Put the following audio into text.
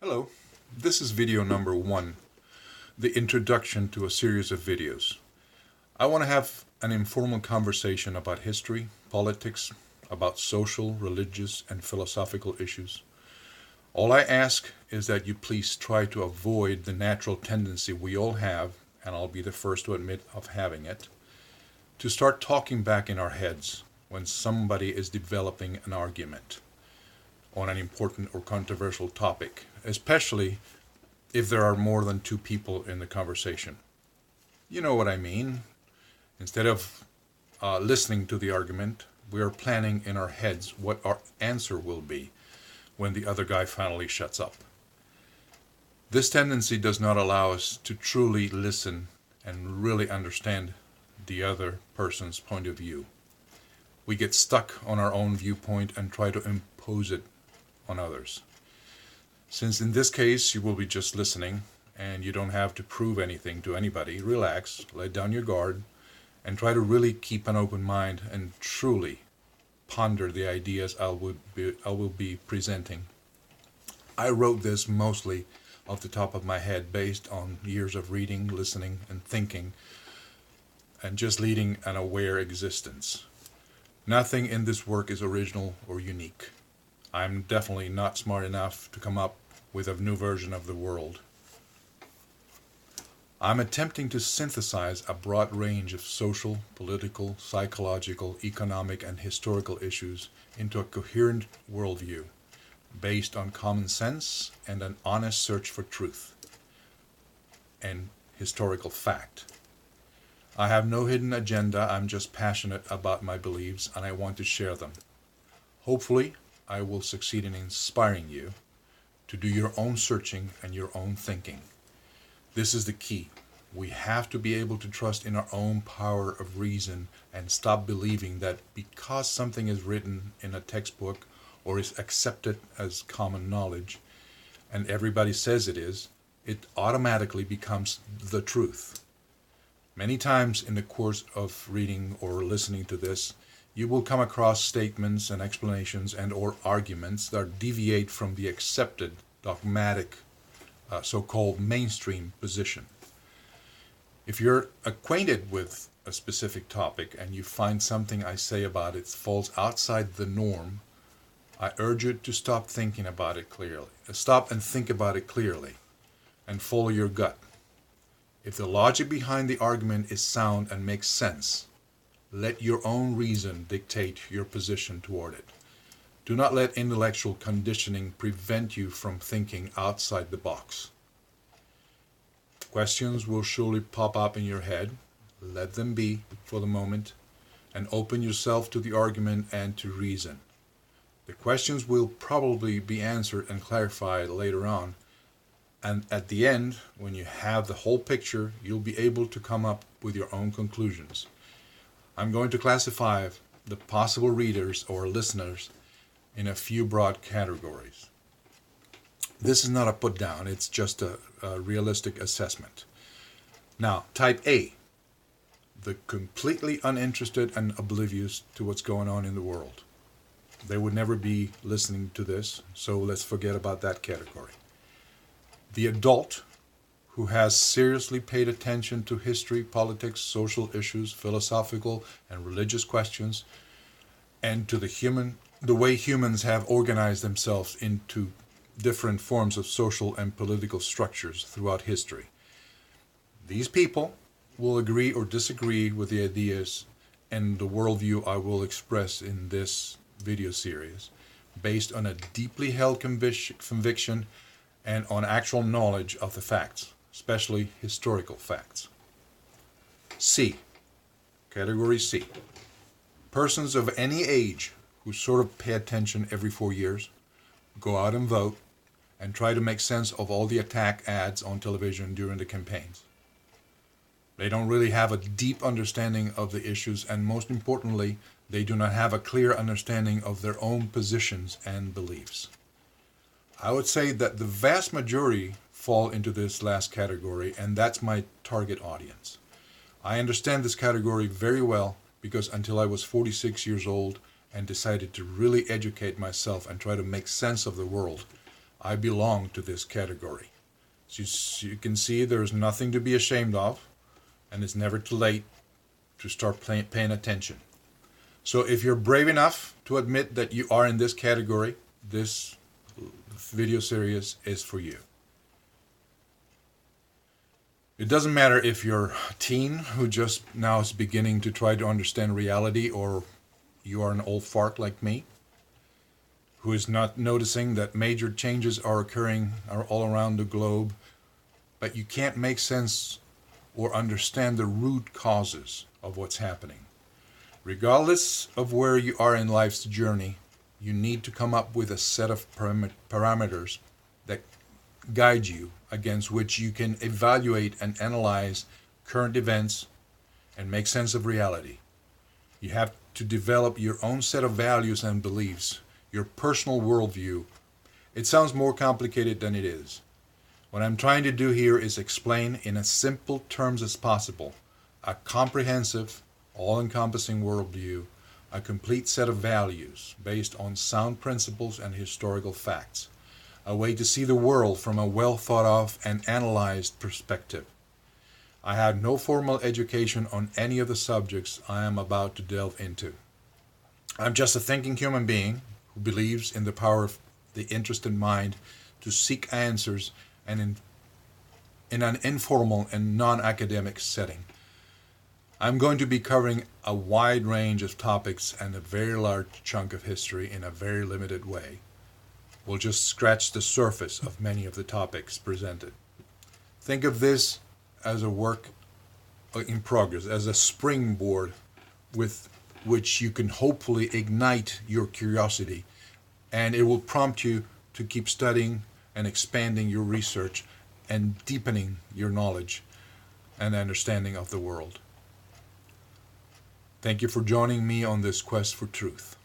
Hello, this is video number 1, the introduction to a series of videos. I want to have an informal conversation about history, politics, about social, religious, and philosophical issues. All I ask is that you please try to avoid the natural tendency we all have, and I'll be the first to admit of having it, to start talking back in our heads when somebody is developing an argument on an important or controversial topic, especially if there are more than two people in the conversation. You know what I mean. Instead of listening to the argument, we are planning in our heads what our answer will be when the other guy finally shuts up. This tendency does not allow us to truly listen and really understand the other person's point of view. We get stuck on our own viewpoint and try to impose it on others. Since in this case you will be just listening and you don't have to prove anything to anybody, relax, let down your guard, and try to really keep an open mind and truly ponder the ideas I will be presenting. I wrote this mostly off the top of my head based on years of reading, listening, and thinking, and just leading an aware existence. Nothing in this work is original or unique. I'm definitely not smart enough to come up with a new version of the world. I'm attempting to synthesize a broad range of social, political, psychological, economic, and historical issues into a coherent worldview based on common sense and an honest search for truth and historical fact. I have no hidden agenda. I'm just passionate about my beliefs and I want to share them. Hopefully, I will succeed in inspiring you to do your own searching and your own thinking. This is the key. We have to be able to trust in our own power of reason and stop believing that because something is written in a textbook or is accepted as common knowledge, and everybody says it is, it automatically becomes the truth. Many times in the course of reading or listening to this, you will come across statements and explanations and or arguments that deviate from the accepted dogmatic so-called mainstream position. If you're acquainted with a specific topic and you find something I say about it falls outside the norm, I urge you to stop thinking about it clearly. Stop and think about it clearly and follow your gut. If the logic behind the argument is sound and makes sense, let your own reason dictate your position toward it. Do not let intellectual conditioning prevent you from thinking outside the box. Questions will surely pop up in your head. Let them be for the moment and open yourself to the argument and to reason. The questions will probably be answered and clarified later on, and at the end, when you have the whole picture, you'll be able to come up with your own conclusions. I'm going to classify the possible readers or listeners in a few broad categories. This is not a put down, it's just a realistic assessment. Now, type A, the completely uninterested and oblivious to what's going on in the world. They would never be listening to this, so let's forget about that category. The adult who has seriously paid attention to history, politics, social issues, philosophical and religious questions, and to the way humans have organized themselves into different forms of social and political structures throughout history. These people will agree or disagree with the ideas and the worldview I will express in this video series, based on a deeply held conviction and on actual knowledge of the facts, especially historical facts. C, category C, persons of any age who sort of pay attention every 4 years, go out and vote, and try to make sense of all the attack ads on television during the campaigns. They don't really have a deep understanding of the issues, and most importantly, they do not have a clear understanding of their own positions and beliefs. I would say that the vast majority fall into this last category, and that's my target audience. I understand this category very well because until I was 46 years old and decided to really educate myself and try to make sense of the world, I belong to this category. So you can see there's nothing to be ashamed of, and it's never too late to start paying attention. So if you're brave enough to admit that you are in this category, this video series is for you. It doesn't matter if you're a teen who just now is beginning to try to understand reality, or you are an old fart like me, who is not noticing that major changes are occurring all around the globe, but you can't make sense or understand the root causes of what's happening. Regardless of where you are in life's journey, you need to come up with a set of parameters that guide you, against which you can evaluate and analyze current events and make sense of reality. You have to develop your own set of values and beliefs, your personal worldview. It sounds more complicated than it is. What I'm trying to do here is explain in as simple terms as possible a comprehensive, all-encompassing worldview, a complete set of values based on sound principles and historical facts, a way to see the world from a well-thought-of and analyzed perspective. I had no formal education on any of the subjects I am about to delve into. I'm just a thinking human being who believes in the power of the interested mind to seek answers and in an informal and non-academic setting. I'm going to be covering a wide range of topics and a very large chunk of history in a very limited way. We'll just scratch the surface of many of the topics presented. Think of this as a work in progress, as a springboard with which you can hopefully ignite your curiosity, and it will prompt you to keep studying and expanding your research and deepening your knowledge and understanding of the world. Thank you for joining me on this quest for truth.